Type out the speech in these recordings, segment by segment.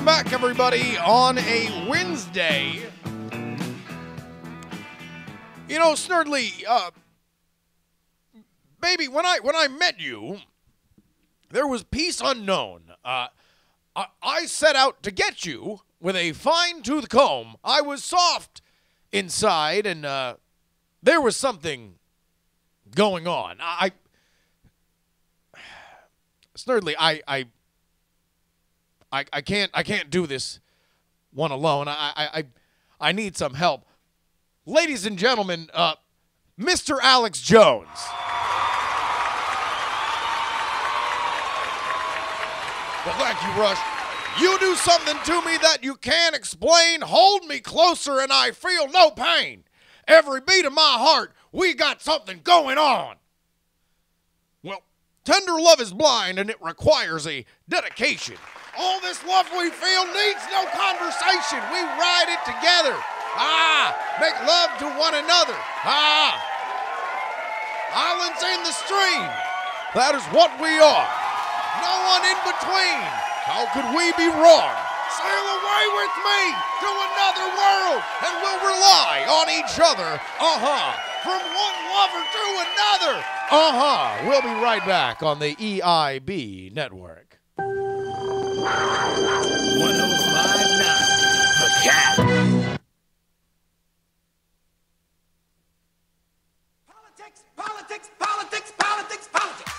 back, everybody, on a Wednesday. You know, Snurdly, baby, when I met you, there was peace unknown. I set out to get you with a fine-tooth comb. I was soft inside, and there was something going on. Snurdly, I can't do this one alone. I need some help. Ladies and gentlemen, Mr. Alex Jones. Well, thank you, Rush. You do something to me that you can't explain. Hold me closer and I feel no pain. Every beat of my heart, we got something going on. Well, tender love is blind and it requires a dedication. All this love we feel needs no conversation. We ride it together. Make love to one another. Islands in the stream. That is what we are. No one in between. How could we be wrong? Sail away with me to another world and we'll rely on each other. From one lover to another. We'll be right back on the EIB network. 1059 The Cat. Politics, politics, politics, politics, politics.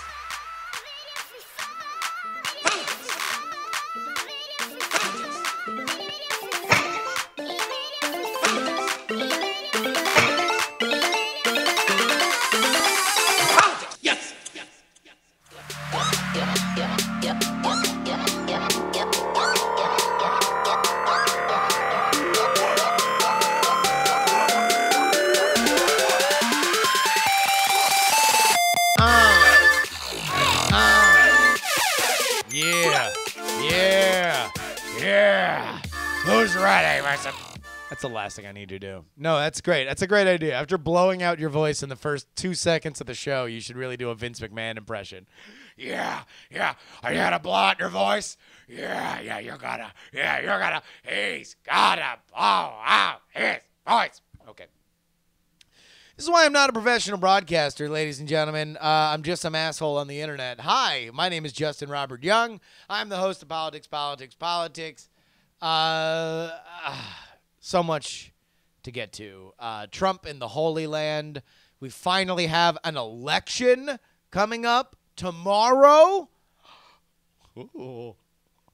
Who's ready? That's the last thing I need to do. No, that's great. That's a great idea. After blowing out your voice in the first 2 seconds of the show, you should really do a Vince McMahon impression. Yeah. Are you gonna blow out your voice? Yeah, you're gonna. He's gotta blow out his voice. Okay. This is why I'm not a professional broadcaster, ladies and gentlemen. I'm just some asshole on the internet. Hi, my name is Justin Robert Young. I'm the host of Politicsx. So much to get to. Trump in the Holy Land. We finally have an election coming up tomorrow. Ooh.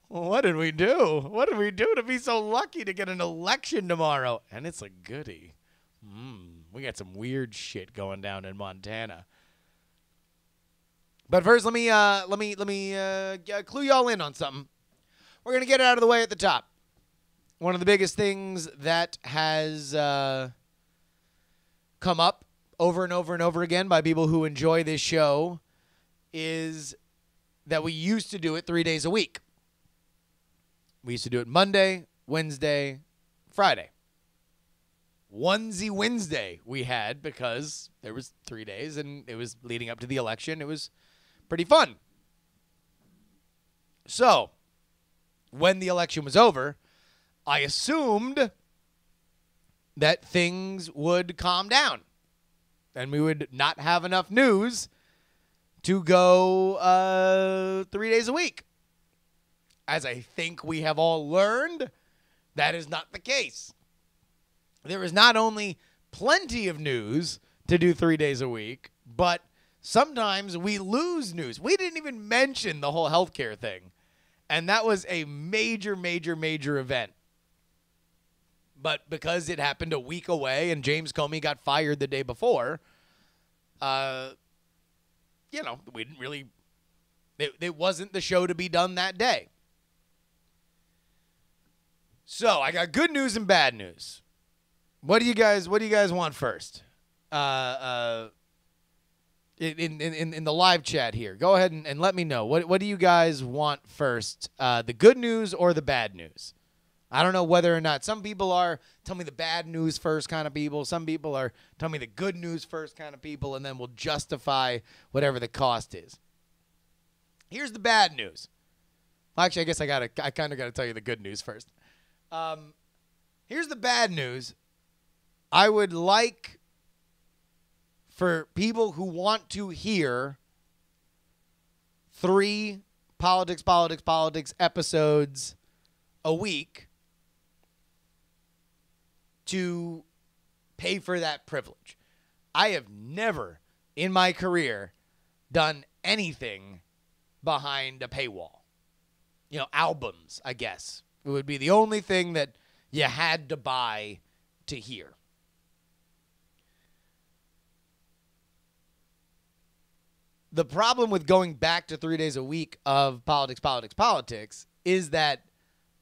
What did we do? What did we do to be so lucky to get an election tomorrow? And it's a goodie. We got some weird shit going down in Montana. But first, let me clue y'all in on something. We're gonna get it out of the way at the top. One of the biggest things that has come up over and over and over again by people who enjoy this show is that we used to do it 3 days a week. We used to do it Monday, Wednesday, Friday. Onesie Wednesday we had because there was 3 days and it was leading up to the election. It was pretty fun. So, when the election was over, I assumed that things would calm down and we would not have enough news to go 3 days a week. As I think we have all learned, that is not the case. There is not only plenty of news to do 3 days a week, but sometimes we lose news. We didn't even mention the whole healthcare thing. And that was a major event. But because it happened a week away and James Comey got fired the day before, we didn't really, it wasn't the show to be done that day. So I got good news and bad news. What do you guys want first? In the live chat here, go ahead and let me know. What do you guys want first? The good news or the bad news? I don't know whether or not some people are tell me the bad news first kind of people. Some people are tell me the good news first kind of people, and then we'll justify whatever the cost is. Here's the bad news. Actually, I guess I kind of got to tell you the good news first. Here's the bad news. I would like for people who want to hear 3 Politics episodes a week to pay for that privilege. I have never in my career done anything behind a paywall. You know, albums, I guess. It would be the only thing that you had to buy to hear. The problem with going back to 3 days a week of Politics is that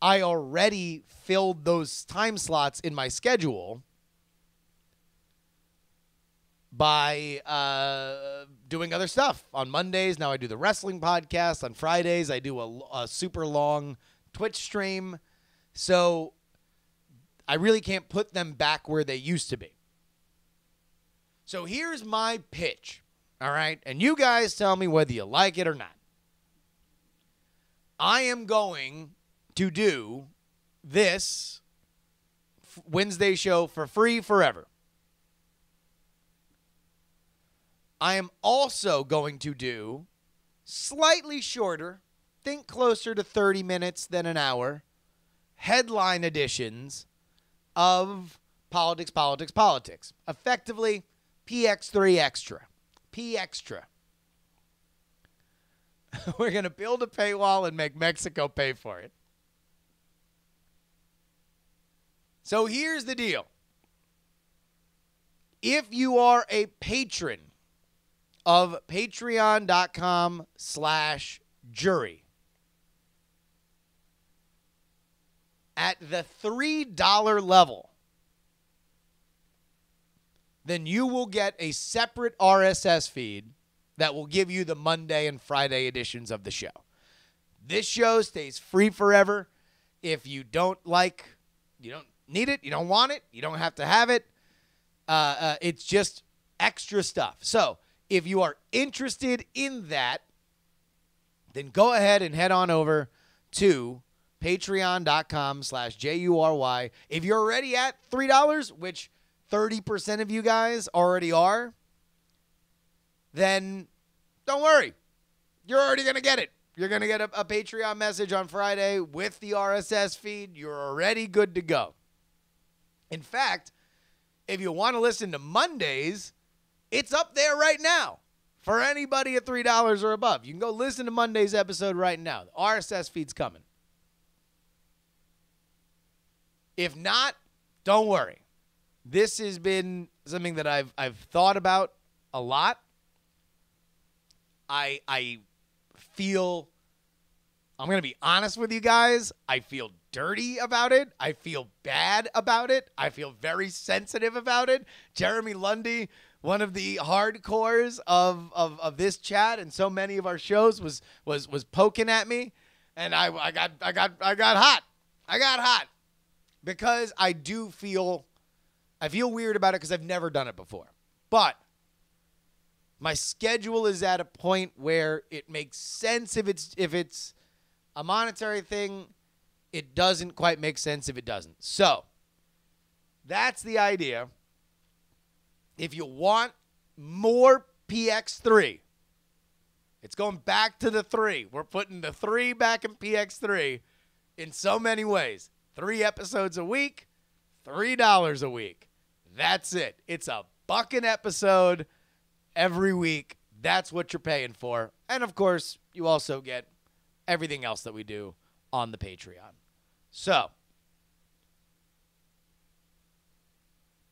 I already filled those time slots in my schedule by doing other stuff. On Mondays, now I do the wrestling podcast. On Fridays, I do a super long Twitch stream. So I really can't put them back where they used to be. So here's my pitch. All right, and you guys tell me whether you like it or not. I am going to do this Wednesday show for free forever. I am also going to do slightly shorter, think closer to 30 minutes than an hour, headline editions of Politics. Effectively, PX3 Extra. P Extra. We're going to build a paywall and make Mexico pay for it. So here's the deal. If you are a patron of patreon.com/jury, at the $3 level, then you will get a separate RSS feed that will give you the Monday and Friday editions of the show. This show stays free forever. If you don't need it, you don't want it, you don't have to have it. It's just extra stuff. So if you are interested in that, then go ahead and head on over to patreon.com/JURY. If you're already at $3, which 30% of you guys already are, then don't worry. You're already going to get it. You're going to get a Patreon message on Friday with the RSS feed. You're already good to go. In fact, if you want to listen to Mondays, it's up there right now for anybody at $3 or above. You can go listen to Monday's episode right now. The RSS feed's coming. If not, don't worry. This has been something that I've thought about a lot. I feel, I'm going to be honest with you guys, I feel dirty about it. I feel bad about it. I feel very sensitive about it. Jeremy Lundy, one of the hardcores of this chat and so many of our shows, was poking at me, and I got hot. I got hot because I feel weird about it because I've never done it before. But my schedule is at a point where it makes sense if it's a monetary thing. It doesn't quite make sense if it doesn't. So that's the idea. If you want more PX3, it's going back to the 3. We're putting the 3 back in PX3 in so many ways. 3 episodes a week, $3 a week. That's it. It's $1 an episode every week. That's what you're paying for. And, of course, you also get everything else that we do on the Patreon. So,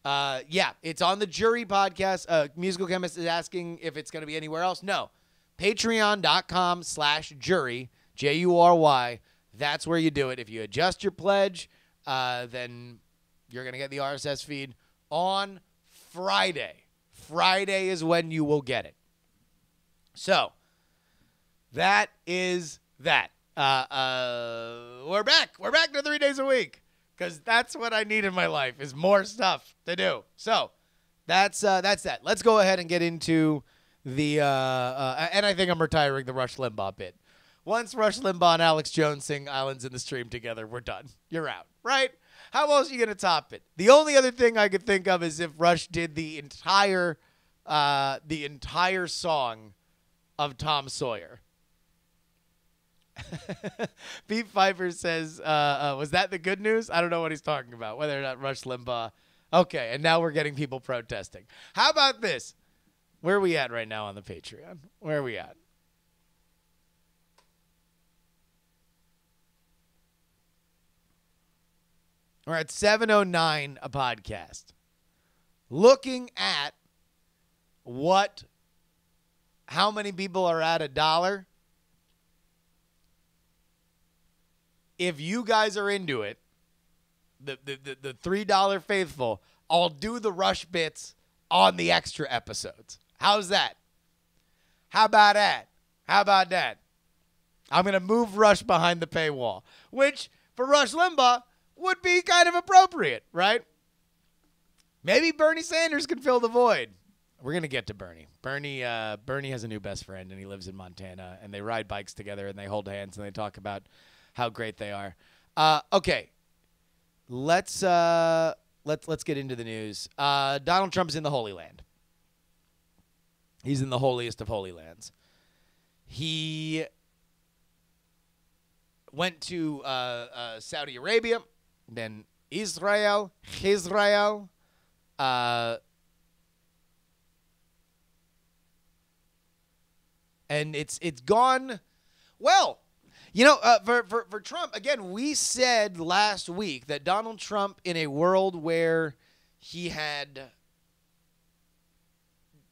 it's on the Jury podcast. Musical Chemist is asking if it's going to be anywhere else. No. Patreon.com/jury, JURY. That's where you do it. If you adjust your pledge, then you're going to get the RSS feed on Friday. Friday is when you will get it. So, that is that. We're back. We're back to 3 days a week because that's what I need in my life is more stuff to do. So, that's that. Let's go ahead and get into the and I think I'm retiring the Rush Limbaugh bit. Once Rush Limbaugh and Alex Jones sing Islands in the Stream together, we're done. You're out, right? How else are you going to top it? The only other thing I could think of is if Rush did the entire song of Tom Sawyer. Pete Pfeiffer says, was that the good news? I don't know what he's talking about, whether or not Rush Limbaugh. Okay, and now we're getting people protesting. How about this? Where are we at right now on the Patreon? Where are we at? We're at 709 a podcast. Looking at how many people are at $1. If you guys are into it, the $3 faithful, I'll do the Rush bits on the extra episodes. How's that? How about that? How about that? I'm going to move Rush behind the paywall, which for Rush Limbaugh would be kind of appropriate, right? Maybe Bernie Sanders can fill the void. We're going to get to Bernie. Bernie has a new best friend, and he lives in Montana, and they ride bikes together, and they hold hands, and they talk about how great they are. Okay. Let's get into the news. Donald Trump's in the Holy Land. He's in the holiest of holy lands. He went to Saudi Arabia, then Israel, and it's gone well. You know, for Trump, again, we said last week that Donald Trump, in a world where he had,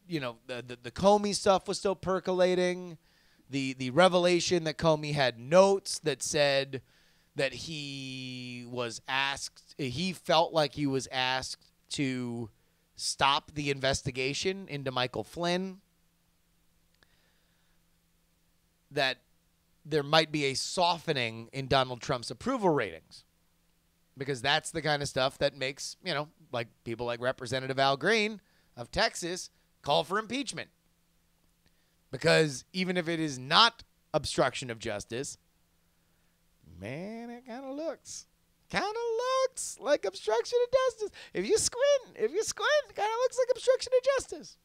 you know, the Comey stuff was still percolating, the revelation that Comey had notes that said that he felt like he was asked to stop the investigation into Michael Flynn, that there might be a softening in Donald Trump's approval ratings, because that's the kind of stuff that makes, you know, like people like Representative Al Green of Texas call for impeachment. Because even if it is not obstruction of justice, man, it kind of looks like obstruction of justice. If you squint, it kind of looks like obstruction of justice.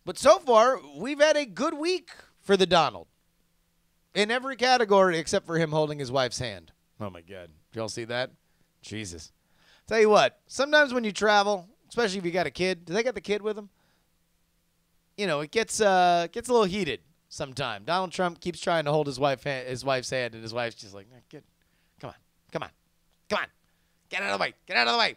But so far, we've had a good week for the Donald. In every category except for him holding his wife's hand. Oh, my God. Did y'all see that? Jesus. Tell you what, sometimes when you travel, especially if you got a kid, do they got the kid with them? You know, it gets a little heated sometime. Donald Trump keeps trying to hold his wife's hand, and his wife's just like, "Good, come on, get out of the way."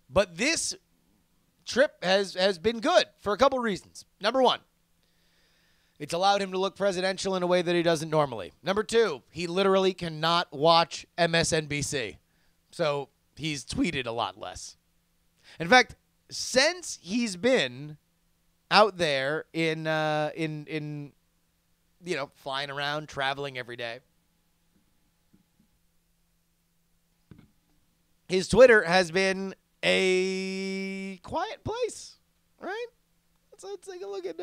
But this trip has been good for a couple reasons. Number one, it's allowed him to look presidential in a way that he doesn't normally. Number two, he literally cannot watch MSNBC. So he's tweeted a lot less. In fact, since he's been out there in you know, flying around, traveling every day, his Twitter has been a quiet place, right? Let's take a look at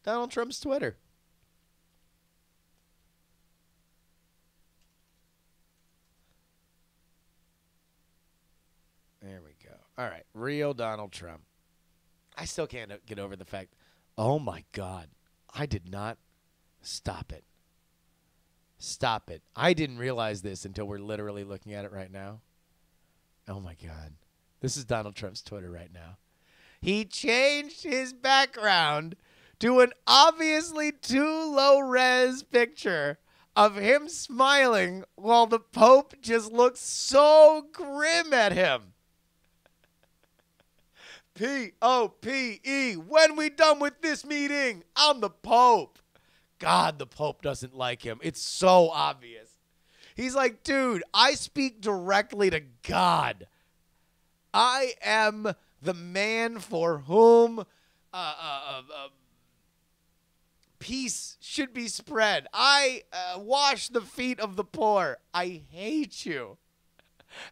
Donald Trump's Twitter. There we go. All right, real Donald Trump. I still can't get over the fact, oh my God, I did not stop it. Stop it. I didn't realize this until we're literally looking at it right now. Oh, my God. This is Donald Trump's Twitter right now. He changed his background to an obviously too low-res picture of him smiling while the Pope just looks so grim at him. P-O-P-E. When we done with this meeting, I'm the Pope. God, the Pope doesn't like him. It's so obvious. He's like, dude, I speak directly to God. I am the man for whom peace should be spread. I wash the feet of the poor. I hate you.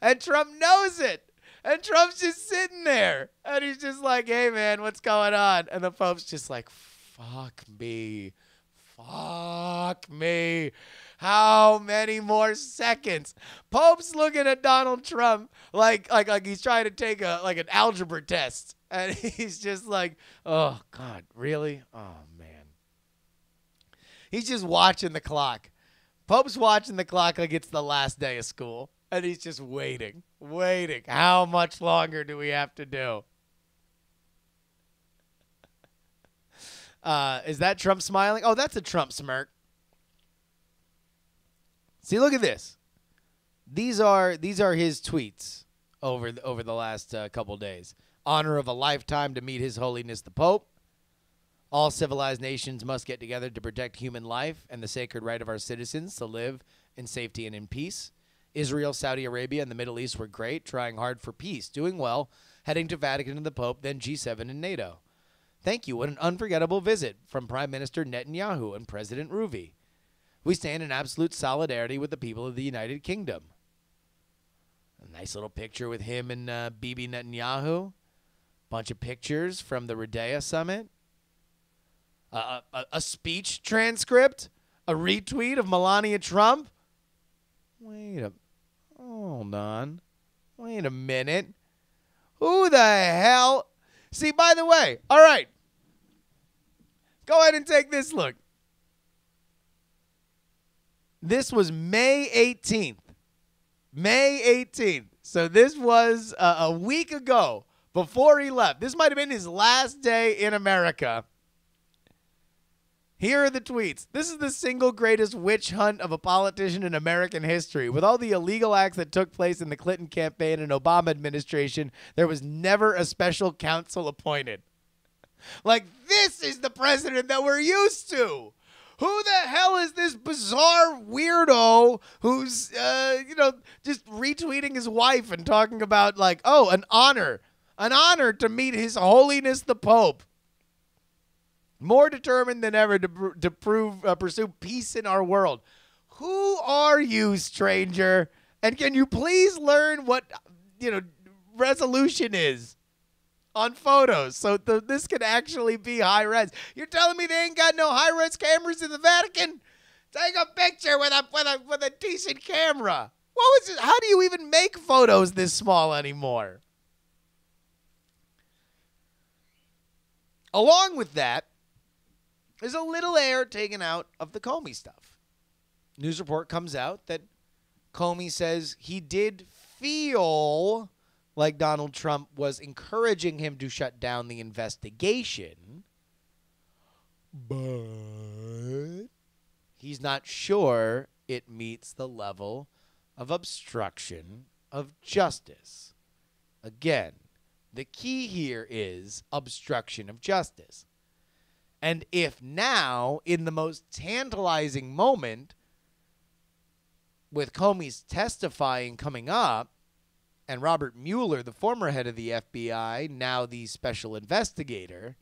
And Trump knows it. And Trump's just sitting there. And he's just like, hey, man, what's going on? And the Pope's just like, fuck me. Fuck me. How many more seconds? Pope's looking at Donald Trump like he's trying to take an algebra test. And he's just like, oh, God, really? Oh, man. He's just watching the clock. Pope's watching the clock like it's the last day of school. And he's just waiting. How much longer do we have to do? Is that Trump smiling? Oh, that's a Trump smirk. See, look at this. These are his tweets over the last couple days. Honor of a lifetime to meet His Holiness the Pope. All civilized nations must get together to protect human life and the sacred right of our citizens to live in safety and in peace. Israel, Saudi Arabia, and the Middle East were great, trying hard for peace, doing well, heading to Vatican and the Pope, then G7 and NATO. Thank you. What an unforgettable visit from Prime Minister Netanyahu and President Ruvi. We stand in absolute solidarity with the people of the United Kingdom. A nice little picture with him and Bibi Netanyahu. Bunch of pictures from the Rhodea summit. A speech transcript. A retweet of Melania Trump. Hold on. Wait a minute. Who the hell? See, by the way, all right. Go ahead and take this look. This was May 18th. May 18th. So this was a week ago before he left. This might have been his last day in America. Here are the tweets. This is the single greatest witch hunt of a politician in American history. With all the illegal acts that took place in the Clinton campaign and Obama administration, there was never a special counsel appointed. Like, this is the president that we're used to. Who the hell is this bizarre weirdo who's, just retweeting his wife and talking about, like, oh, an honor to meet His Holiness the Pope. More determined than ever to pursue peace in our world. Who are you, stranger? And can you please learn what, resolution is on photos so this can actually be high res? You're telling me they ain't got no high res cameras in the Vatican? Take a picture with a decent camera. What was it? How do you even make photos this small anymore? Along with that, there's a little air taken out of the Comey stuff. News report comes out that Comey says he did feel like Donald Trump was encouraging him to shut down the investigation, but he's not sure it meets the level of obstruction of justice. Again, the key here is obstruction of justice. And if now, in the most tantalizing moment, with Comey's testifying coming up, and Robert Mueller, the former head of the FBI, now the special investigator,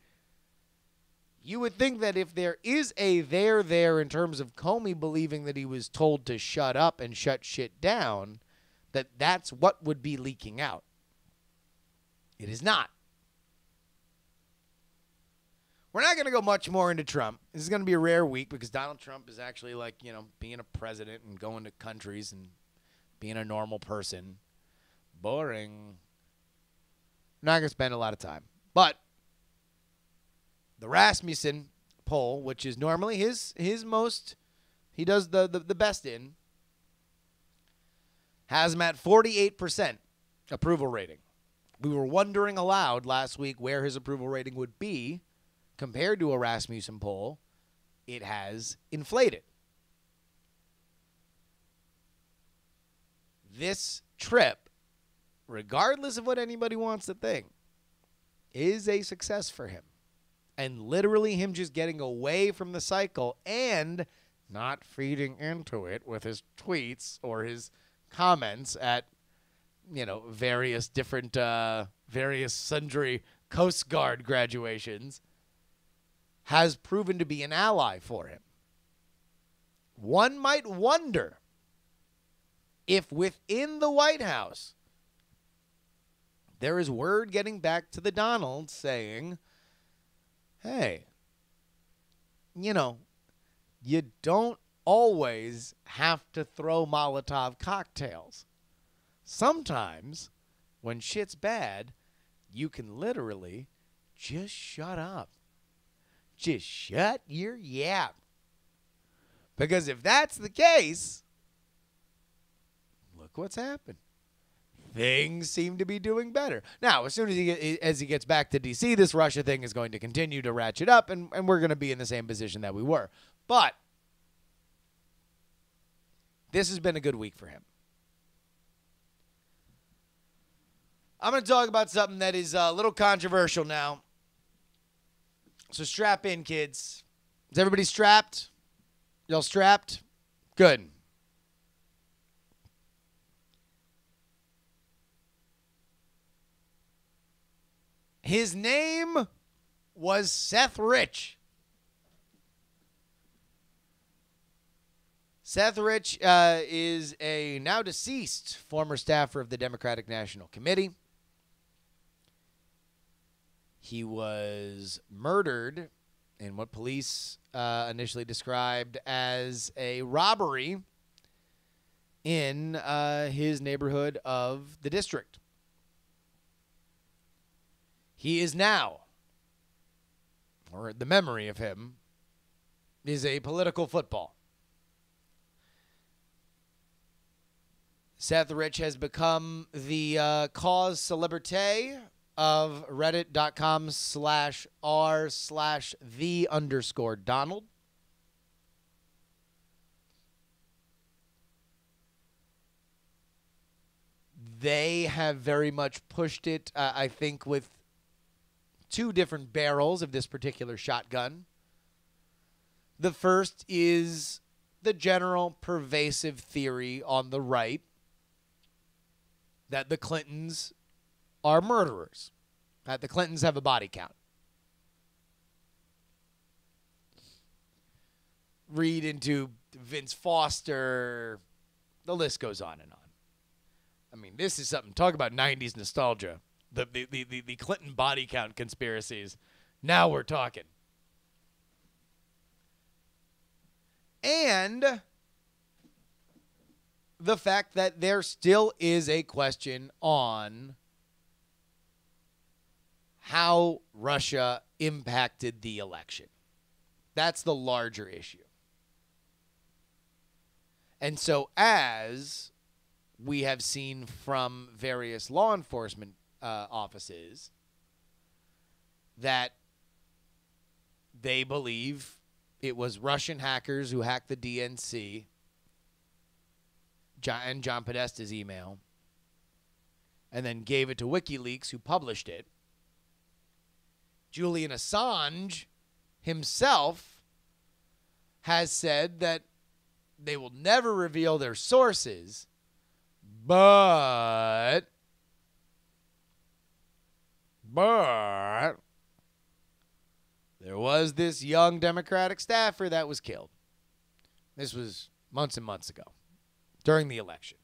you would think that if there is a there in terms of Comey believing that he was told to shut up and shut shit down, that's what would be leaking out. It is not. We're not going to go much more into Trump. This is going to be a rare week because Donald Trump is actually being a president and going to countries and being a normal person. Boring. Not going to spend a lot of time. But the Rasmussen poll, which is normally his most, he does the best in, has him at 48% approval rating. We were wondering aloud last week where his approval rating would be. Compared to a Rasmussen poll, it has inflated. This trip, regardless of what anybody wants to think, is a success for him. And literally him just getting away from the cycle and not feeding into it with his tweets or his comments at, various different, various sundry Coast Guard graduations, has proven to be an ally for him. One might wonder if within the White House there is word getting back to the Donald saying, hey, you don't always have to throw Molotov cocktails. Sometimes, when shit's bad, you can literally just shut up. Just shut your yap. Because if that's the case, look what's happened. Things seem to be doing better. Now, as soon as he gets back to D.C., this Russia thing is going to continue to ratchet up, and we're going to be in the same position that we were. But this has been a good week for him. I'm going to talk about something that is a little controversial now. So strap in, kids. Is everybody strapped? Y'all strapped? Good. His name was Seth Rich. Seth Rich is a now deceased former staffer of the Democratic National Committee. He was murdered in what police initially described as a robbery in his neighborhood of the district. He is now, or the memory of him, is a political football. Seth Rich has become the cause celebrity of reddit.com/r/the_Donald. They have very much pushed it, I think, with two different barrels of this particular shotgun. The first is the general pervasive theory on the right that the Clintons are murderers, that the Clintons have a body count. Read into Vince Foster, the list goes on and on. I mean, this is something, talk about 90s nostalgia. The Clinton body count conspiracies. Now we're talking. And the fact that there still is a question on how Russia impacted the election. That's the larger issue. And so as we have seen from various law enforcement offices, that they believe it was Russian hackers who hacked the DNC and John Podesta's email and then gave it to WikiLeaks, who published it. Julian Assange himself has said that they will never reveal their sources, but there was this young Democratic staffer that was killed. This was months and months ago, during the election.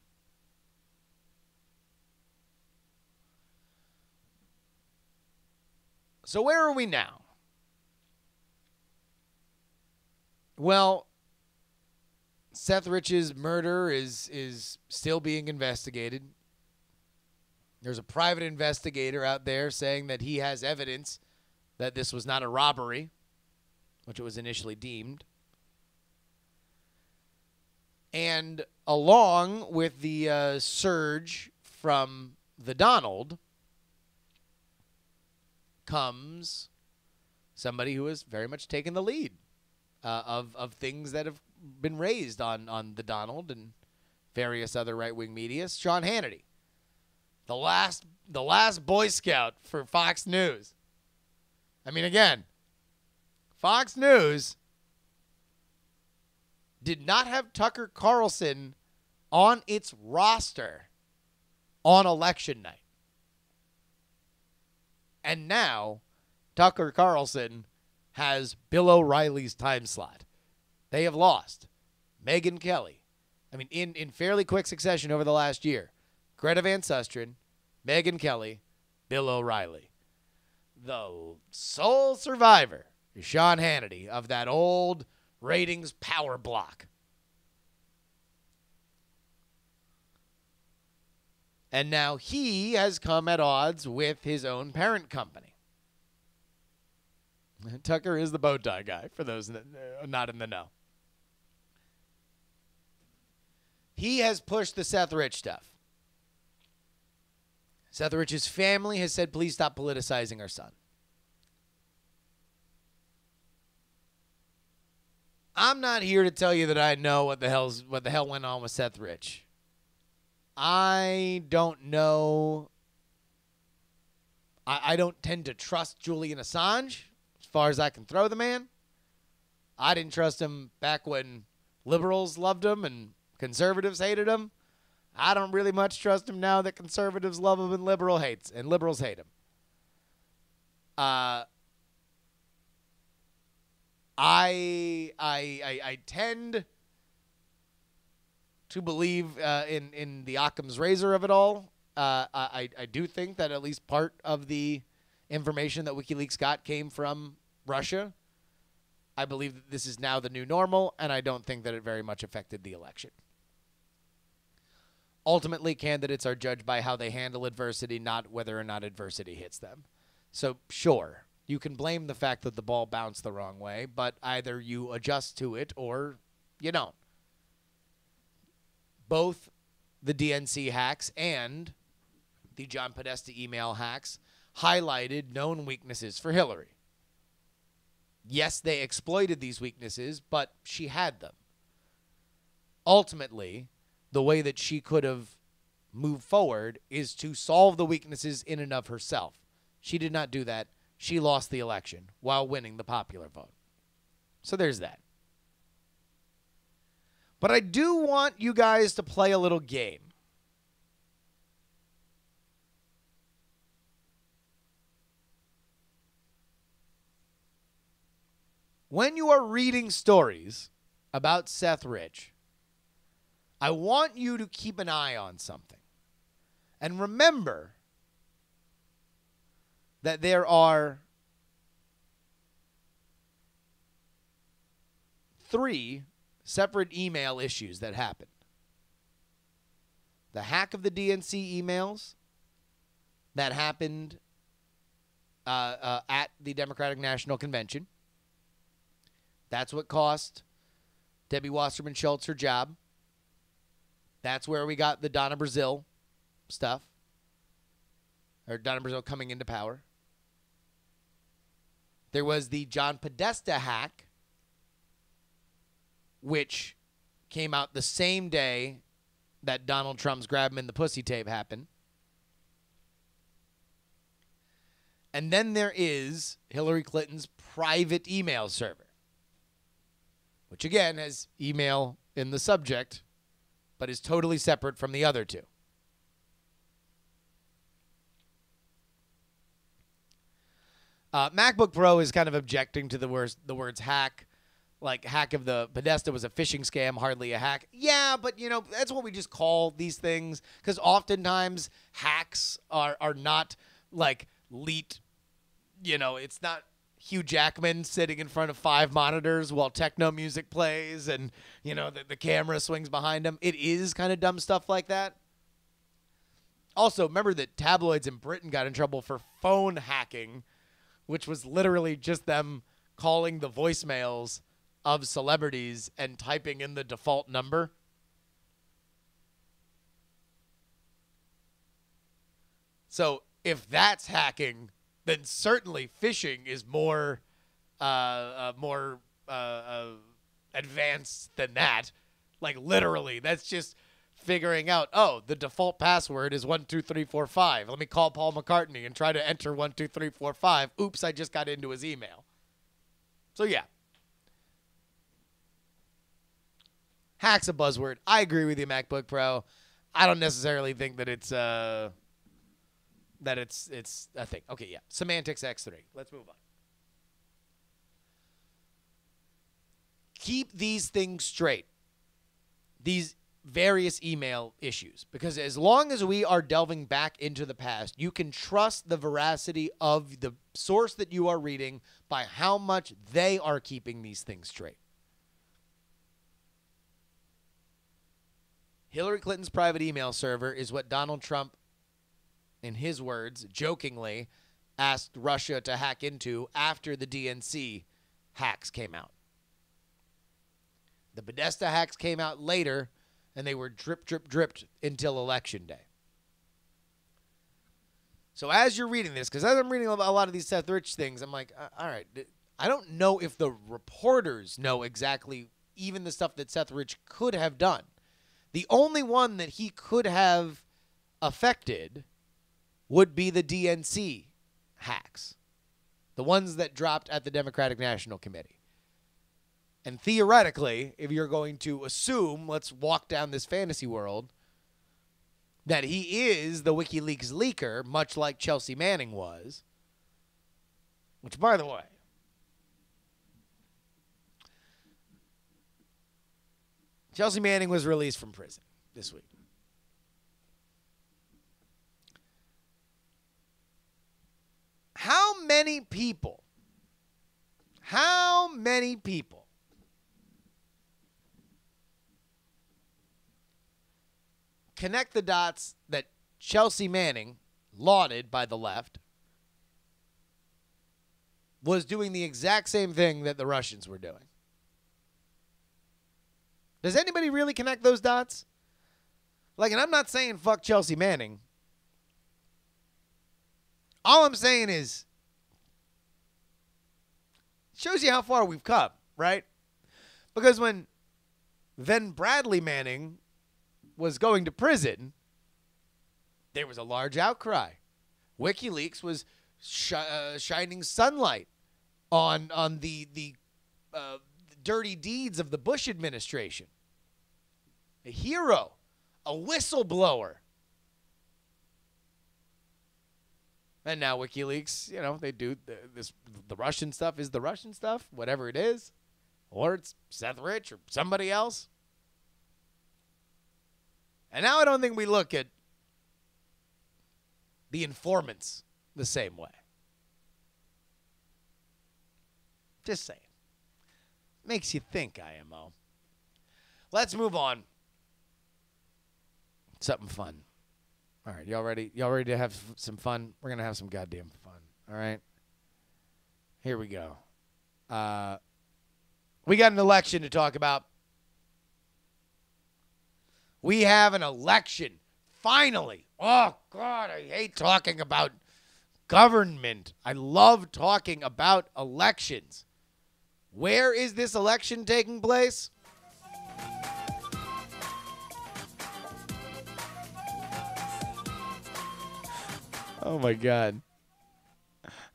So where are we now? Well, Seth Rich's murder is still being investigated. There's a private investigator out there saying that he has evidence that this was not a robbery, which it was initially deemed. And along with the surge from the Donald comes somebody who has very much taken the lead of things that have been raised on the Donald and various other right-wing media. Sean Hannity, the last Boy Scout for Fox News. I mean, again, Fox News did not have Tucker Carlson on its roster on election night. And now Tucker Carlson has Bill O'Reilly's time slot. They have lost Megyn Kelly. I mean, in fairly quick succession over the last year. Greta Van Susteren, Megyn Kelly, Bill O'Reilly. The sole survivor is Sean Hannity of that old ratings power block. And now he has come at odds with his own parent company. Tucker is the bow tie guy, for those not in the know. He has pushed the Seth Rich stuff. Seth Rich's family has said, please stop politicizing our son. I'm not here to tell you that I know what the hell went on with Seth Rich. I don't know. I don't tend to trust Julian Assange as far as I can throw the man. I didn't trust him back when liberals loved him and conservatives hated him. I don't really much trust him now that conservatives love him and liberals hate him. I tend to believe in the Occam's razor of it all. I do think that at least part of the information that WikiLeaks got came from Russia. I believe that this is now the new normal, and I don't think that it very much affected the election. Ultimately, candidates are judged by how they handle adversity, not whether or not adversity hits them. So, sure, you can blame the fact that the ball bounced the wrong way, but either you adjust to it or you don't. Both the DNC hacks and the John Podesta email hacks highlighted known weaknesses for Hillary. Yes, they exploited these weaknesses, but she had them. Ultimately, the way that she could have moved forward is to solve the weaknesses in and of herself. She did not do that. She lost the election while winning the popular vote. So there's that. But I do want you guys to play a little game. When you are reading stories about Seth Rich, I want you to keep an eye on something. And remember that there are 3 separate email issues that happened. The hack of the DNC emails that happened at the Democratic National Convention. That's what cost Debbie Wasserman Schultz her job. That's where we got the Donna Brazile stuff. Or Donna Brazile coming into power. There was the John Podesta hack, which came out the same day that Donald Trump's grab him in the pussy tape happened. And then there is Hillary Clinton's private email server, which again has email in the subject, but is totally separate from the other 2. MacBook Pro is kind of objecting to the words hack. Like, hack of the Podesta was a phishing scam, hardly a hack. Yeah, but, that's what we just call these things. Because oftentimes, hacks are not, like, leet. It's not Hugh Jackman sitting in front of 5 monitors while techno music plays and, the camera swings behind him. It is kind of dumb stuff like that. Also, remember that tabloids in Britain got in trouble for phone hacking, which was literally just them calling the voicemails of celebrities and typing in the default number. So if that's hacking, then certainly phishing is more advanced than that. Like, literally, that's just figuring out, the default password is 12345. Let me call Paul McCartney and try to enter 12345. Oops, I just got into his email. So yeah. Hack's a buzzword. I agree with you, MacBook Pro. I don't necessarily think that it's a thing. Okay, yeah. Politicsx3. Let's move on. Keep these things straight. These various email issues, because as long as we are delving back into the past, you can trust the veracity of the source that you are reading by how much they are keeping these things straight. Hillary Clinton's private email server is what Donald Trump, in his words, jokingly asked Russia to hack into after the DNC hacks came out. The Podesta hacks came out later, and they were dripped until Election Day. So as you're reading this, because as I'm reading a lot of these Seth Rich things, I'm like, all right, I don't know if the reporters know exactly even the stuff that Seth Rich could have done. The only one that he could have affected would be the DNC hacks, the ones that dropped at the Democratic National Committee. And theoretically, if you're going to assume, let's walk down this fantasy world, that he is the WikiLeaks leaker, much like Chelsea Manning was, which, by the way, Chelsea Manning was released from prison this week. How many people connect the dots that Chelsea Manning, lauded by the left, was doing the exact same thing that the Russians were doing? Does anybody really connect those dots? Like, and I'm not saying fuck Chelsea Manning. All I'm saying is, it shows you how far we've come, right? Because when then Bradley Manning was going to prison, there was a large outcry. WikiLeaks was shining sunlight on the dirty deeds of the Bush administration. A hero, a whistleblower. And now WikiLeaks, you know, they do this. The Russian stuff is the Russian stuff, whatever it is. Or it's Seth Rich or somebody else. And now I don't think we look at the informants the same way. Just saying. Makes you think, IMO. Let's move on. Something fun. All right, y'all ready? Y'all ready to have some fun? We're going to have some goddamn fun. All right? Here we go. We got an election to talk about. We have an election. Finally. Oh, God, I hate talking about government. I love talking about elections. Where is this election taking place? Oh my God.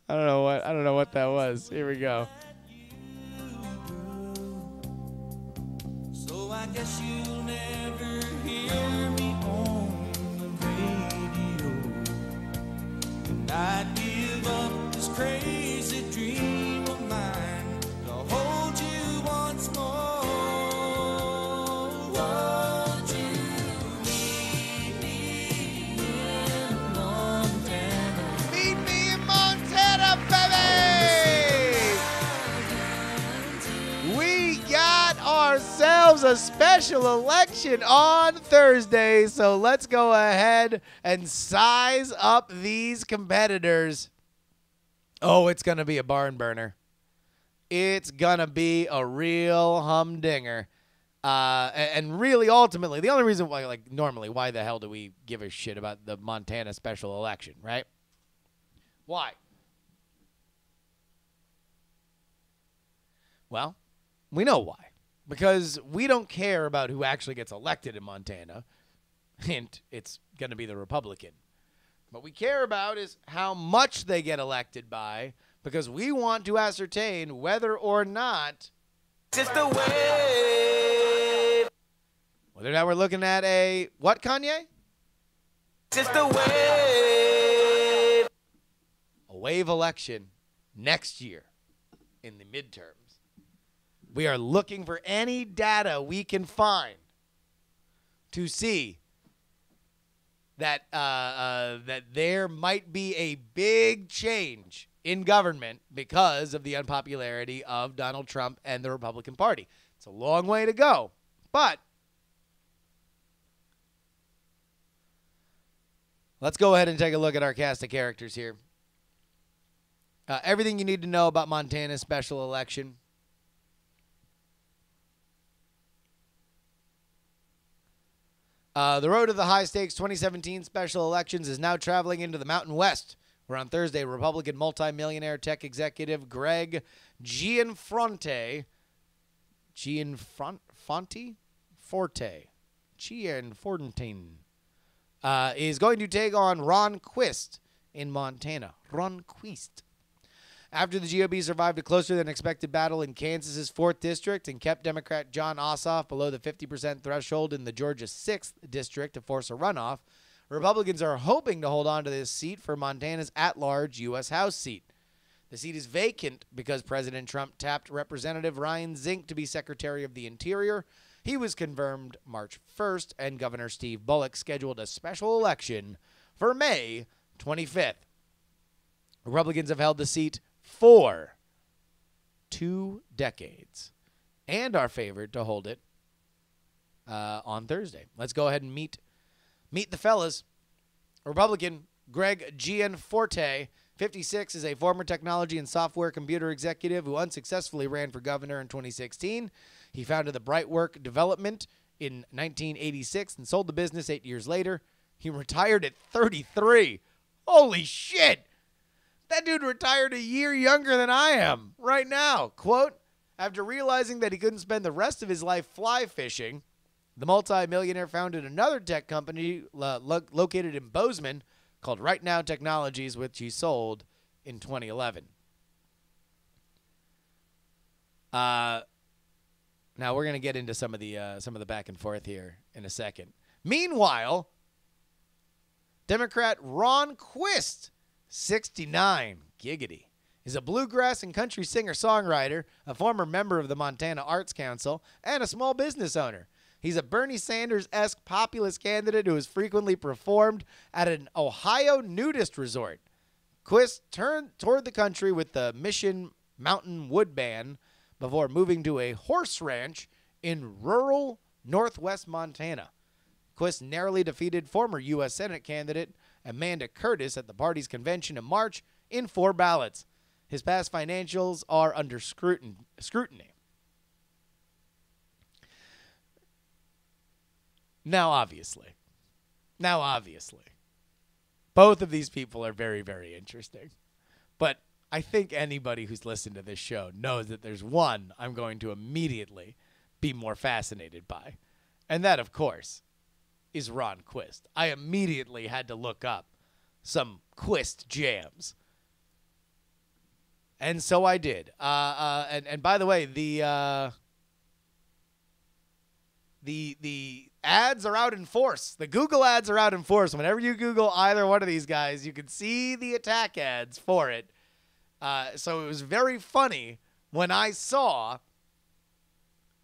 I don't know what that was. Here we go. So I guess you'll never hear me on the radio. And I'd give up this crazy dream of mine to hold you once more. Won't you meet me in Montana? Meet me in Montana, baby! We got ourselves a special election on Thursday, so let's go ahead and size up these competitors. Oh, it's going to be a barn burner. It's going to be a real humdinger. And really, ultimately, the only reason why, like, normally, why the hell do we give a shit about the Montana special election, right? Why? Well, we know why. Because we don't care about who actually gets elected in Montana. Hint, it's going to be the Republican. What we care about is how much they get elected by, because we want to ascertain whether or not Just a wave. whether or not we're looking at a what, Kanye? Just a wave. A wave election next year in the midterms. We are looking for any data we can find to see that that there might be a big change in government because of the unpopularity of Donald Trump and the Republican Party. It's a long way to go, but let's go ahead and take a look at our cast of characters here. Everything you need to know about Montana's special election. The road to the high-stakes 2017 special elections is now traveling into the Mountain West, where on Thursday, Republican multimillionaire tech executive Greg Gianforte is going to take on Ron Quist in Montana. Ron Quist. After the GOP survived a closer-than-expected battle in Kansas's 4th District and kept Democrat John Ossoff below the 50% threshold in the Georgia 6th District to force a runoff, Republicans are hoping to hold on to this seat for Montana's at-large U.S. House seat. The seat is vacant because President Trump tapped Representative Ryan Zink to be Secretary of the Interior. He was confirmed March 1st, and Governor Steve Bullock scheduled a special election for May 25th. Republicans have held the seat for 2 decades and are favored to hold it on Thursday. Let's go ahead and meet the fellas. Republican Greg Gianforte, 56, is a former technology and software computer executive who unsuccessfully ran for governor in 2016. He founded the Brightwork Development in 1986 and sold the business 8 years later. He retired at 33. Holy shit! That dude retired a year younger than I am right now. Quote, after realizing that he couldn't spend the rest of his life fly fishing, the multi-millionaire founded another tech company located in Bozeman called Right Now Technologies, which he sold in 2011. Now we're going to get into some of the back and forth here in a second. Meanwhile, Democrat Ron Quist, 69, giggity, is a bluegrass and country singer-songwriter, a former member of the Montana Arts Council, and a small business owner. He's a Bernie Sanders-esque populist candidate who has frequently performed at an Ohio nudist resort. Quist toured the country with the Mission Mountain Wood Band before moving to a horse ranch in rural northwest Montana. Quist narrowly defeated former U.S. Senate candidate Amanda Curtis at the party's convention in March in 4 ballots. His past financials are under scrutiny. Now, obviously, both of these people are very, very interesting. But I think anybody who's listened to this show knows that there's one I'm going to immediately be more fascinated by. And that, of course, is Ron Quist. I immediately had to look up some Quist jams. And so I did. And by the way, the ads are out in force. The Google ads are out in force. Whenever you Google either one of these guys, you can see the attack ads for it. So it was very funny when I saw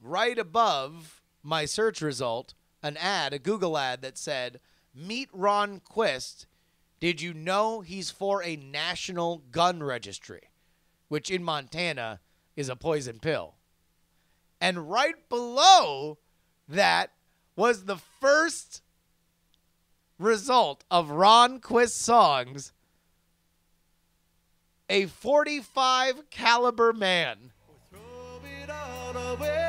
right above my search result an ad, a Google ad that said, "Meet Ron Quist. Did you know he's for a national gun registry?" Which in Montana is a poison pill. And right below that was the first result of Ron Quist songs, a .45 caliber man. Throw it all away.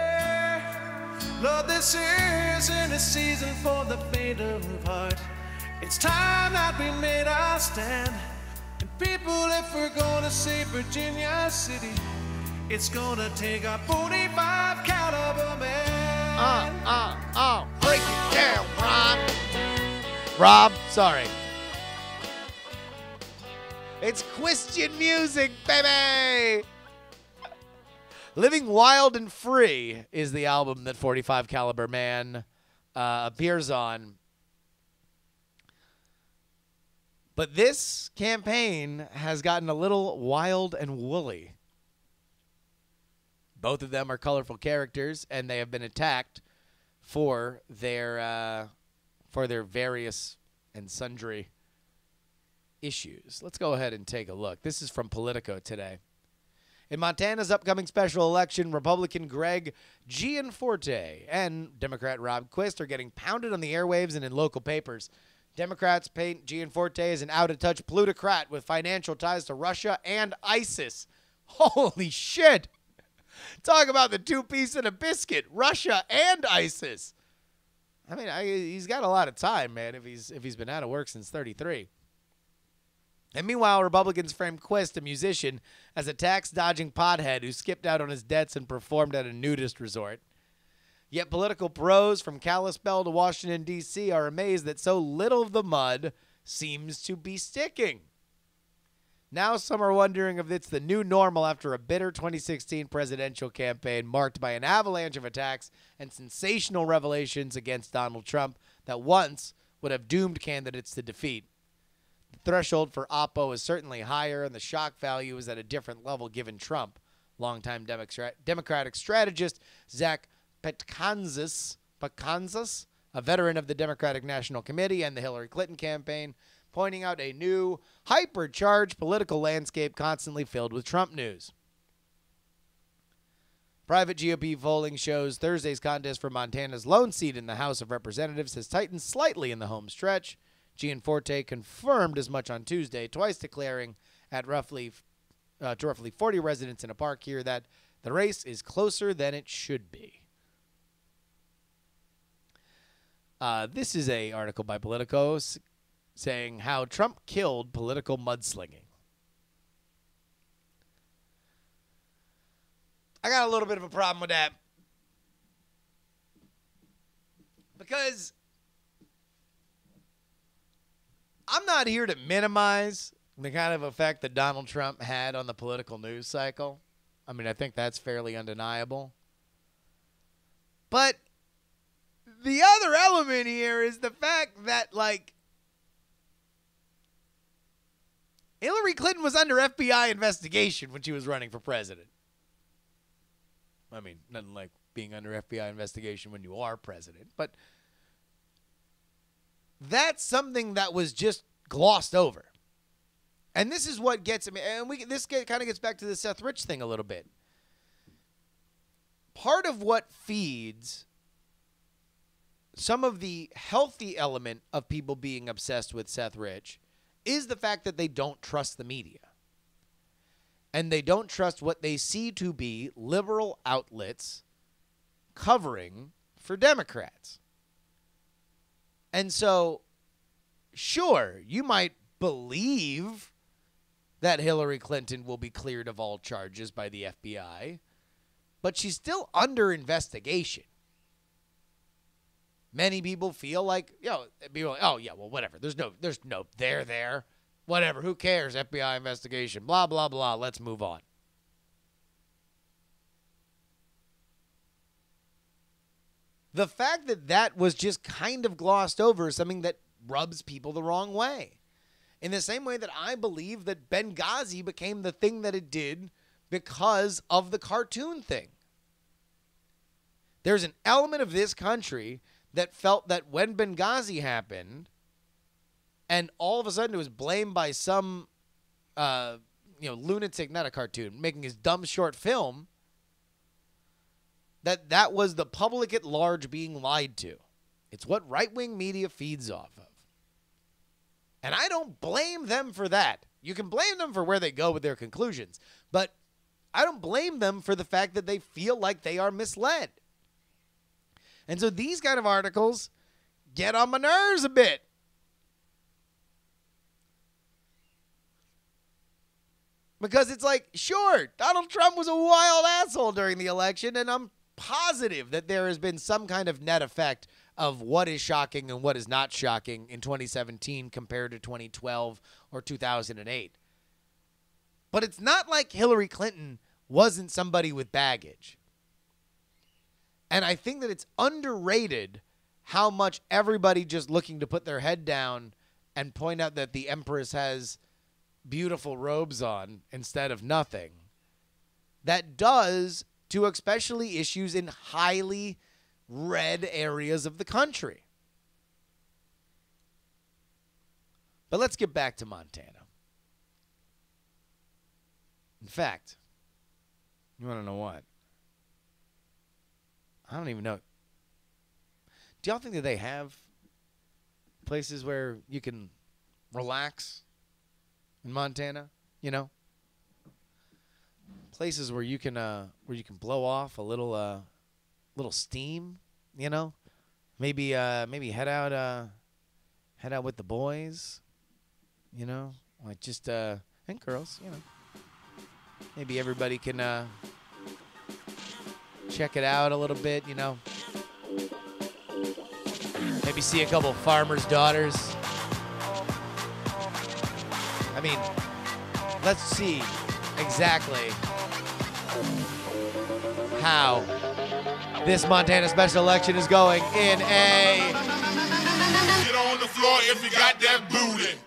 Lord, this isn't a season for the faint of heart. It's time that we made our stand. And people, if we're gonna save Virginia City, it's gonna take a .45 caliber man. Break it down, Rob, sorry. It's Christian music, baby! Living Wild and Free is the album that .45 caliber man appears on. But this campaign has gotten a little wild and woolly. Both of them are colorful characters, and they have been attacked for their various and sundry issues. Let's go ahead and take a look. This is from Politico today. In Montana's upcoming special election, Republican Greg Gianforte and Democrat Rob Quist are getting pounded on the airwaves and in local papers. Democrats paint Gianforte as an out-of-touch plutocrat with financial ties to Russia and ISIS. Holy shit! Talk about the two-piece in a biscuit, Russia and ISIS. I mean, he's got a lot of time, man, if he's been out of work since 33. And meanwhile, Republicans frame Quist, a musician, as a tax-dodging pothead who skipped out on his debts and performed at a nudist resort. Yet political pros from Kalispell to Washington, D.C. are amazed that so little of the mud seems to be sticking. Now some are wondering if it's the new normal after a bitter 2016 presidential campaign marked by an avalanche of attacks and sensational revelations against Donald Trump that once would have doomed candidates to defeat. The threshold for Oppo is certainly higher, and the shock value is at a different level given Trump. Longtime Democratic strategist Zach Petkanzas, a veteran of the Democratic National Committee and the Hillary Clinton campaign, pointing out a new, hypercharged political landscape constantly filled with Trump news. Private GOP polling shows Thursday's contest for Montana's lone seat in the House of Representatives has tightened slightly in the home stretch. Gianforte confirmed as much on Tuesday, twice declaring to roughly 40 residents in a park here that the race is closer than it should be. This is an article by Politico saying how Trump killed political mudslinging. I got a little bit of a problem with that. Because I'm not here to minimize the kind of effect that Donald Trump had on the political news cycle. I mean, I think that's fairly undeniable. But the other element here is the fact that, like, Hillary Clinton was under FBI investigation when she was running for president. I mean, nothing like being under FBI investigation when you are president, but that's something that was just glossed over. And this is what gets me, and this kind of gets back to the Seth Rich thing a little bit. Part of what feeds some of the healthy element of people being obsessed with Seth Rich is the fact that they don't trust the media. And they don't trust what they see to be liberal outlets covering for Democrats. And so, sure, you might believe that Hillary Clinton will be cleared of all charges by the FBI, but she's still under investigation. Many people feel like, oh yeah, well, whatever. There's no there. Whatever, who cares? FBI investigation, blah, blah, blah. Let's move on. The fact that that was just kind of glossed over is something that rubs people the wrong way. In the same way that I believe that Benghazi became the thing that it did because of the cartoon thing. There's an element of this country that felt that when Benghazi happened, and all of a sudden it was blamed by some, lunatic, not a cartoon, making his dumb short film, that was the public at large being lied to. It's what right-wing media feeds off of. And I don't blame them for that. You can blame them for where they go with their conclusions, but I don't blame them for the fact that they feel like they are misled. And so these kind of articles get on my nerves a bit. Because it's like, sure, Donald Trump was a wild asshole during the election, and I'm positive that there has been some kind of net effect of what is shocking and what is not shocking in 2017 compared to 2012 or 2008. But it's not like Hillary Clinton wasn't somebody with baggage. And I think that it's underrated how much everybody just looking to put their head down and point out that the Empress has beautiful robes on instead of nothing, that does to especially issues in highly red areas of the country. But let's get back to Montana. In fact, you want to know what? I don't even know. Do y'all think that they have places where you can relax in Montana? You know, places where you can blow off a little steam. You know, maybe head out with the boys. You know, like just and girls. You know, maybe everybody can check it out a little bit. You know. Maybe see a couple farmers' daughters. I mean, let's see exactly how this Montana special election is going in a... Get on the floor if you got that booty.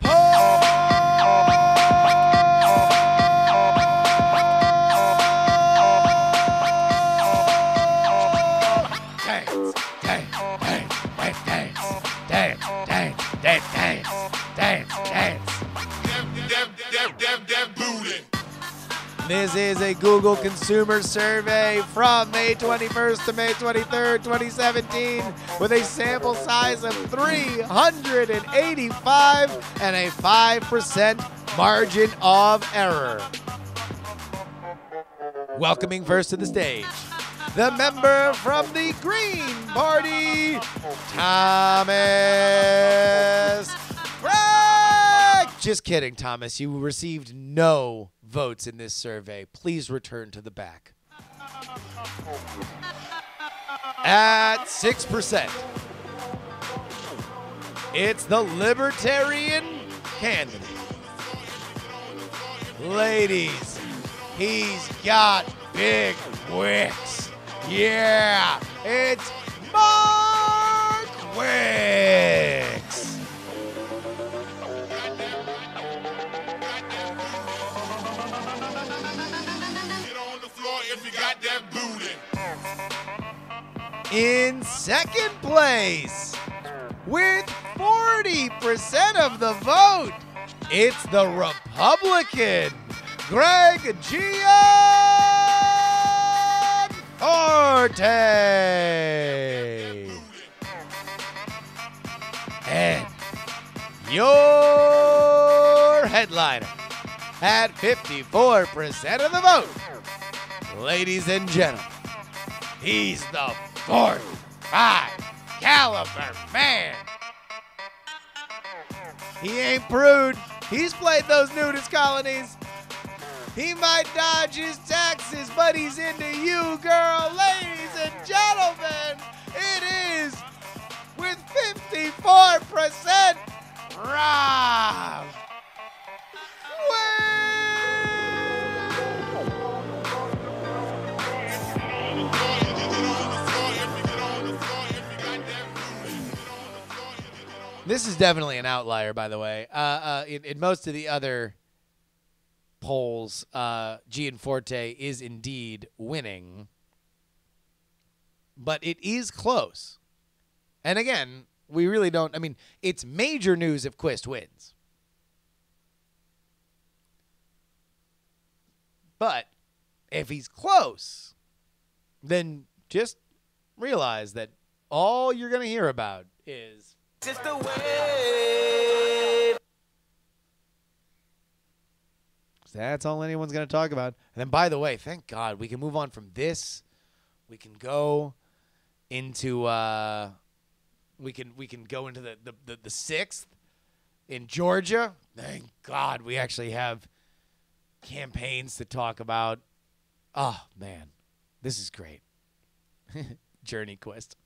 This is a Google consumer survey from May 21st to May 23rd, 2017, with a sample size of 385 and a 5% margin of error. Welcoming first to the stage, the member from the Green Party, Thomas Craig. Just kidding, Thomas. You received no votes in this survey. Please return to the back. At 6%, it's the Libertarian candidate. Ladies, he's got big wicks. Yeah, it's Mark Wicks. If you got that booty. In second place, with 40% of the vote, it's the Republican, Greg Gianforte. And your headliner at 54% of the vote. Ladies and gentlemen, he's the 45 caliber man. He ain't prude. He's played those nudist colonies. He might dodge his taxes, but he's into you, girl. Ladies and gentlemen, it is with 54% Rob. This is definitely an outlier, by the way. In most of the other polls, Gianforte is indeed winning. But it is close. And again, we really don't... I mean, it's major news if Quist wins. But if he's close, then just realize that all you're going to hear about is... Just the way. That's all anyone's going to talk about. And then, by the way, thank God we can move on from this. We can go into we can go into the 6th in Georgia. Thank God we actually have campaigns to talk about. Oh man, this is great. Journey Quest.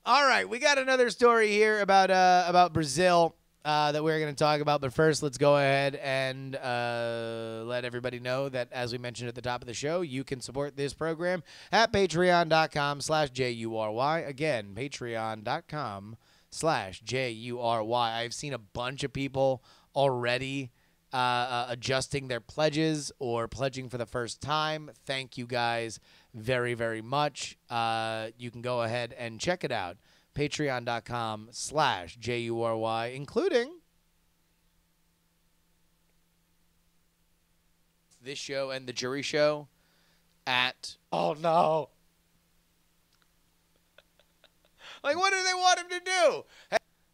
All right, we got another story here about Brazil that we're going to talk about. But first, let's go ahead and let everybody know that, as we mentioned at the top of the show, you can support this program at patreon.com/JURY. Again, patreon.com/JURY. I've seen a bunch of people already adjusting their pledges or pledging for the first time. Thank you guys very, very much. You can go ahead and check it out. Patreon.com/JURY, including this show and the jury show at, oh no. Like, what do they want him to do?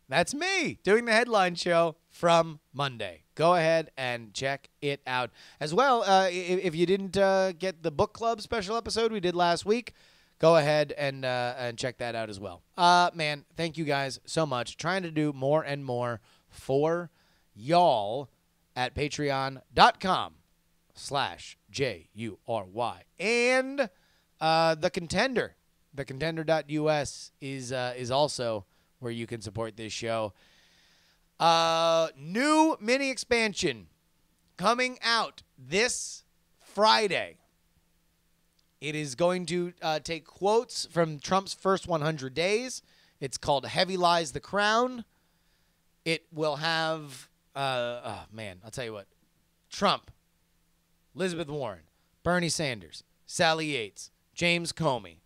That's me doing the headline show from Monday. Go ahead and check it out. As well, if you didn't get the book club special episode we did last week, go ahead and check that out as well. Man, thank you guys so much. Trying to do more and more for y'all at patreon.com/JURY. And The Contender. Thecontender.us is also where you can support this show. New mini expansion coming out this Friday. It is going to take quotes from Trump's first 100 days. It's called Heavy Lies the Crown. It will have, I'll tell you what. Trump, Elizabeth Warren, Bernie Sanders, Sally Yates, James Comey,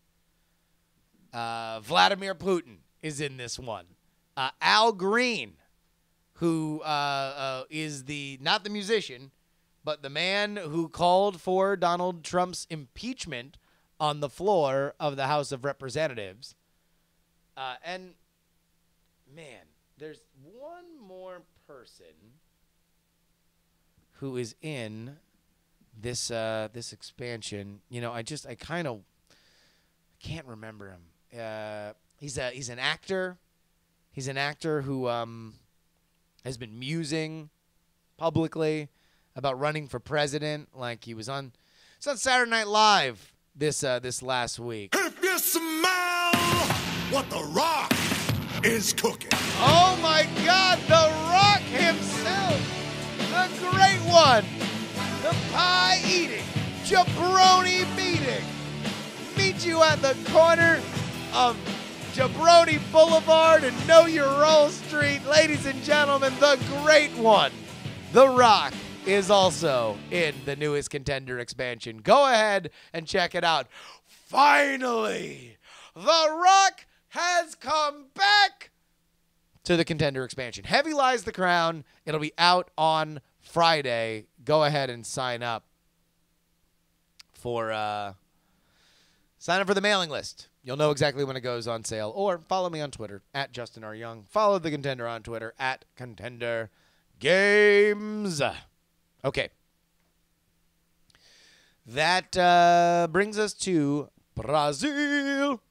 Vladimir Putin is in this one. Al Green, who is not the musician, but the man who called for Donald Trump's impeachment on the floor of the House of Representatives. And, man, there's one more person who is in this expansion. You know, I kind of can't remember him. He's an actor. He's an actor who has been musing publicly about running for president. Like he was on Saturday Night Live this last week. If you smell what the Rock is cooking. Oh my God, The Rock himself, the great one, the pie-eating, jabroni beating. Meet you at the corner of Jabroni Boulevard and Know Your Role Street. Ladies and gentlemen, the great one, The Rock, is also in the newest Contender expansion. Go ahead and check it out. Finally, The Rock has come back to the Contender expansion. Heavy Lies the Crown. It'll be out on Friday. Go ahead and sign up for the mailing list. You'll know exactly when it goes on sale. Or follow me on Twitter, at Justin R. Young. Follow The Contender on Twitter, at Contender Games. Okay. That brings us to Brazil.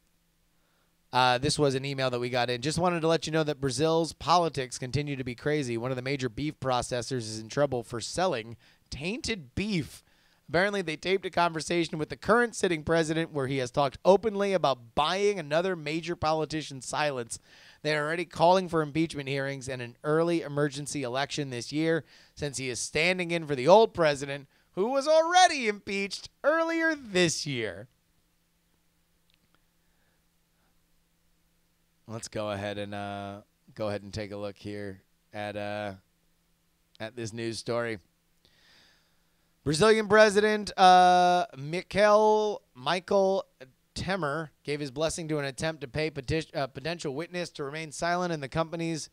This was an email that we got in. Just wanted to let you know that Brazil's politics continue to be crazy. One of the major beef processors is in trouble for selling tainted beef. Apparently, they taped a conversation with the current sitting president where he has talked openly about buying another major politician's silence. They are already calling for impeachment hearings and an early emergency election this year, since he is standing in for the old president, who was already impeached earlier this year. Let's go ahead and take a look here at this news story. Brazilian President Michael Temer gave his blessing to an attempt to pay potential witness to remain silent in the country's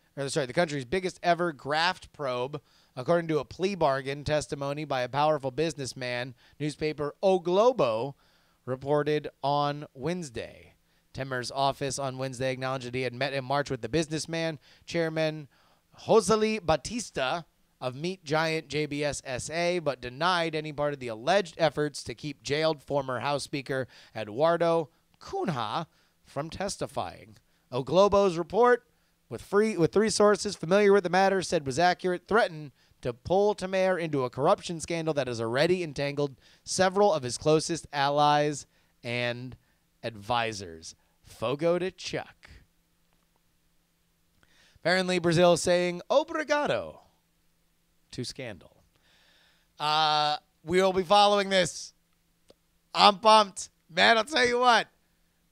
biggest ever graft probe, according to a plea bargain testimony by a powerful businessman. Newspaper O Globo reported on Wednesday. Temer's office on Wednesday acknowledged that he had met in March with the businessman, Chairman Roseli Batista of meat giant JBS SA, but denied any part of the alleged efforts to keep jailed former House Speaker Eduardo Cunha from testifying. O Globo's report, with three sources familiar with the matter, said was accurate, threatened to pull Temer into a corruption scandal that has already entangled several of his closest allies and advisors. Fogo de Chuck. Apparently, Brazil is saying obrigado to scandal. We will be following this. I'm pumped. Man, I'll tell you what.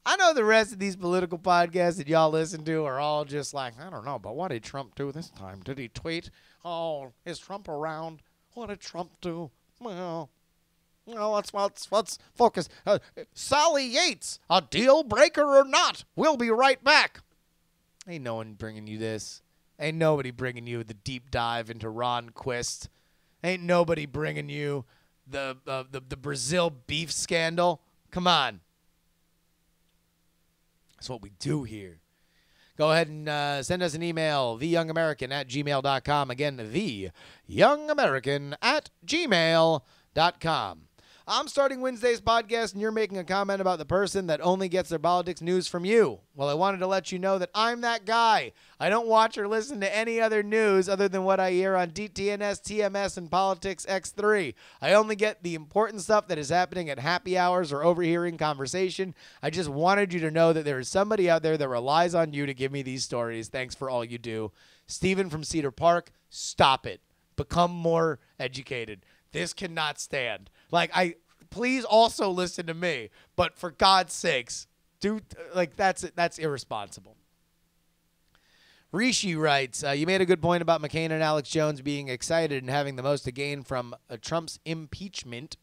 I know the rest of these political podcasts that y'all listen to are all just like, I don't know, but what did Trump do this time? Did he tweet? Oh, is Trump around? What did Trump do? Well, let's focus. Sally Yates, a deal breaker or not? We'll be right back. Ain't no one bringing you this. Ain't nobody bringing you the deep dive into Ron Quist. Ain't nobody bringing you the Brazil beef scandal. Come on. That's what we do here. Go ahead and send us an email, theyoungamerican@gmail.com. Again, theyoungamerican@gmail.com. I'm starting Wednesday's podcast, and you're making a comment about the person that only gets their politics news from you. Well, I wanted to let you know that I'm that guy. I don't watch or listen to any other news other than what I hear on DTNS, TMS, and Politicsx3. I only get the important stuff that is happening at happy hours or overhearing conversation. I just wanted you to know that there is somebody out there that relies on you to give me these stories. Thanks for all you do. Stephen from Cedar Park, stop it. Become more educated. This cannot stand. Please also listen to me, but for God's sakes, that's irresponsible. Rishi writes, you made a good point about McCain and Alex Jones being excited and having the most to gain from Trump's impeachment.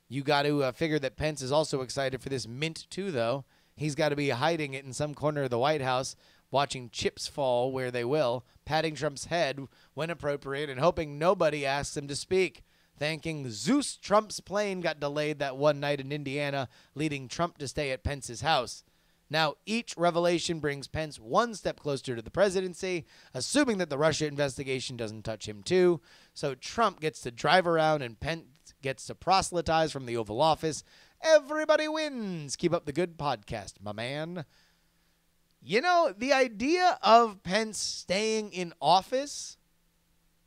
You got to figure that Pence is also excited for this mint too, though. He's got to be hiding it in some corner of the White House, watching chips fall where they will, patting Trump's head when appropriate, and hoping nobody asks him to speak. Thanking Zeus, Trump's plane got delayed that one night in Indiana, leading Trump to stay at Pence's house. Now, each revelation brings Pence one step closer to the presidency, assuming that the Russia investigation doesn't touch him too. So Trump gets to drive around and Pence gets to proselytize from the Oval Office. Everybody wins. Keep up the good podcast, my man. You know, the idea of Pence staying in office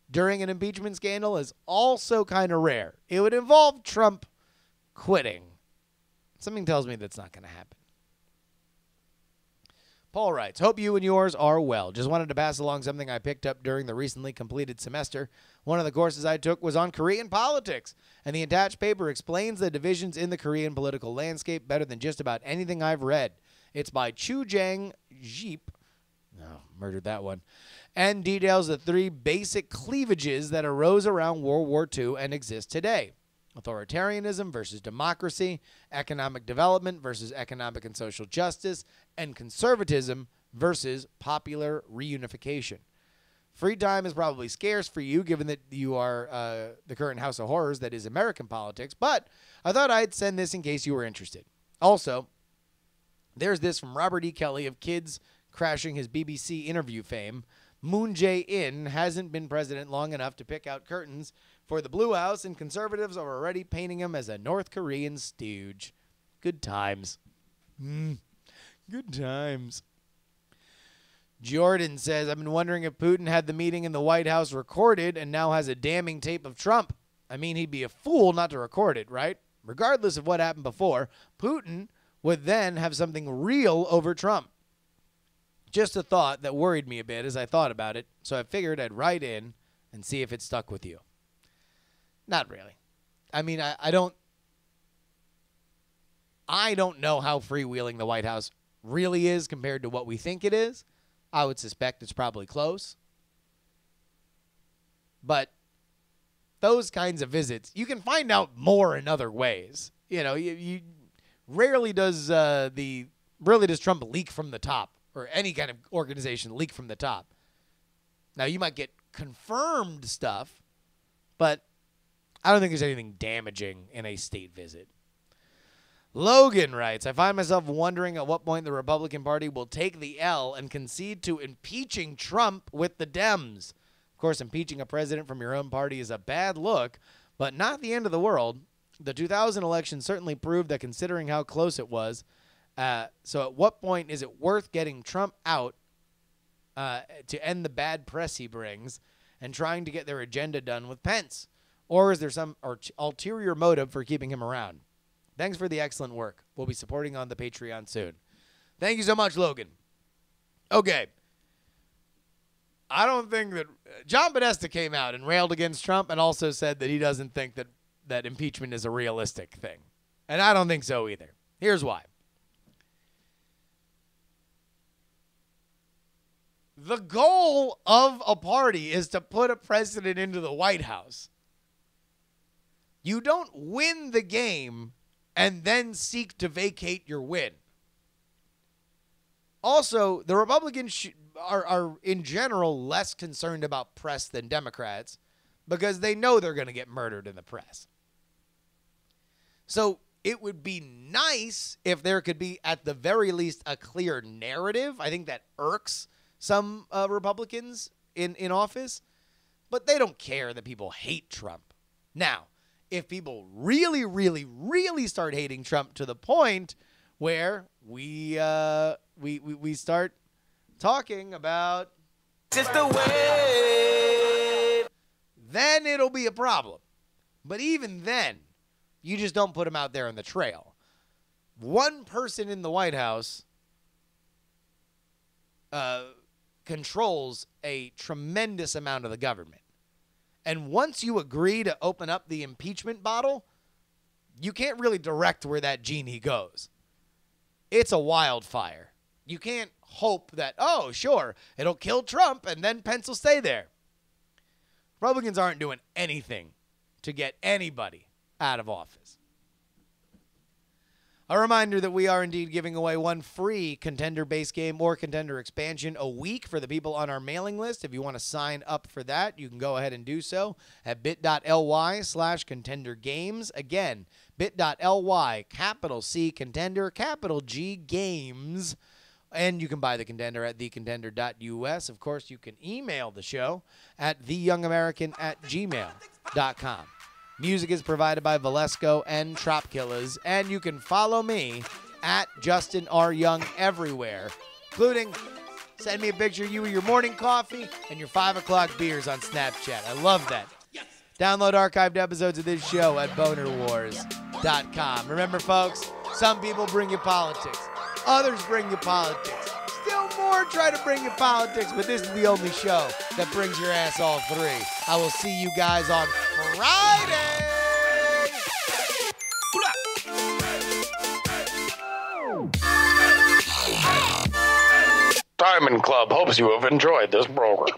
during an impeachment scandal is also kind of rare. It would involve Trump quitting. Something tells me that's not going to happen. Paul writes, hope you and yours are well. Just wanted to pass along something I picked up during the recently completed semester. One of the courses I took was on Korean politics, and the attached paper explains the divisions in the Korean political landscape better than just about anything I've read. It's by Chu Jang Jeep. Oh, murdered that one. And details the three basic cleavages that arose around World War II and exist today. Authoritarianism versus democracy, economic development versus economic and social justice, and conservatism versus popular reunification. Free time is probably scarce for you, given that you are the current house of horrors that is American politics, but I thought I'd send this in case you were interested. Also, there's this from Robert E. Kelly of Kids crashing his BBC interview fame. Moon Jae-in hasn't been president long enough to pick out curtains for the Blue House, and conservatives are already painting him as a North Korean stooge. Good times. Good times. Jordan says, I've been wondering if Putin had the meeting in the White House recorded and now has a damning tape of Trump. I mean, he'd be a fool not to record it, right? Regardless of what happened before, Putin would then have something real over Trump. Just a thought that worried me a bit as I thought about it, so I figured I'd write in and see if it stuck with you. Not really. I mean, I don't know how freewheeling the White House really is compared to what we think it is. I would suspect it's probably close. But those kinds of visits, you can find out more in other ways. You know, you rarely does Trump leak from the top, or any kind of organization leak from the top. Now, you might get confirmed stuff, but I don't think there's anything damaging in a state visit. Logan writes, I find myself wondering at what point the Republican Party will take the L and concede to impeaching Trump with the Dems. Of course, impeaching a president from your own party is a bad look, but not the end of the world. The 2000 election certainly proved that, considering how close it was. So at what point is it worth getting Trump out to end the bad press he brings and trying to get their agenda done with Pence? Or is there some ulterior motive for keeping him around? Thanks for the excellent work. We'll be supporting on the Patreon soon. Thank you so much, Logan. Okay. I don't think that John Podesta came out and railed against Trump and also said that he doesn't think that impeachment is a realistic thing. And I don't think so either. Here's why. The goal of a party is to put a president into the White House. You don't win the game and then seek to vacate your win. Also, the Republicans are in general less concerned about press than Democrats because they know they're going to get murdered in the press. So it would be nice if there could be, at the very least, a clear narrative. I think that irks some Republicans in office, but they don't care that people hate Trump. Now, if people really, really, really start hating Trump to the point where we start talking about Just the way. then it'll be a problem. But even then, you just don't put him out there on the trail. One person in the White House controls a tremendous amount of the government. And once you agree to open up the impeachment bottle, you can't really direct where that genie goes. It's a wildfire. You can't hope that, oh, sure, it'll kill Trump and then Pence will stay there. Republicans aren't doing anything to get anybody out of office. A reminder that we are indeed giving away one free Contender base game or Contender expansion a week for the people on our mailing list. If you want to sign up for that, you can go ahead and do so at bit.ly/Contender Games. Again, bit.ly, capital C Contender, capital G Games. And you can buy the Contender at thecontender.us. Of course, you can email the show at theyoungamerican@gmail.com. Music is provided by Valesco and Trop Killers, and you can follow me at Justin R. Young everywhere, including send me a picture of you with your morning coffee and your 5 o'clock beers on Snapchat. I love that. Yes. Download archived episodes of this show at bonerwars.com. Remember, folks, some people bring you politics. Others bring you politics. Still more try to bring you politics, but this is the only show that brings your ass all three. I will see you guys on Friday. Diamond Club hopes you have enjoyed this program.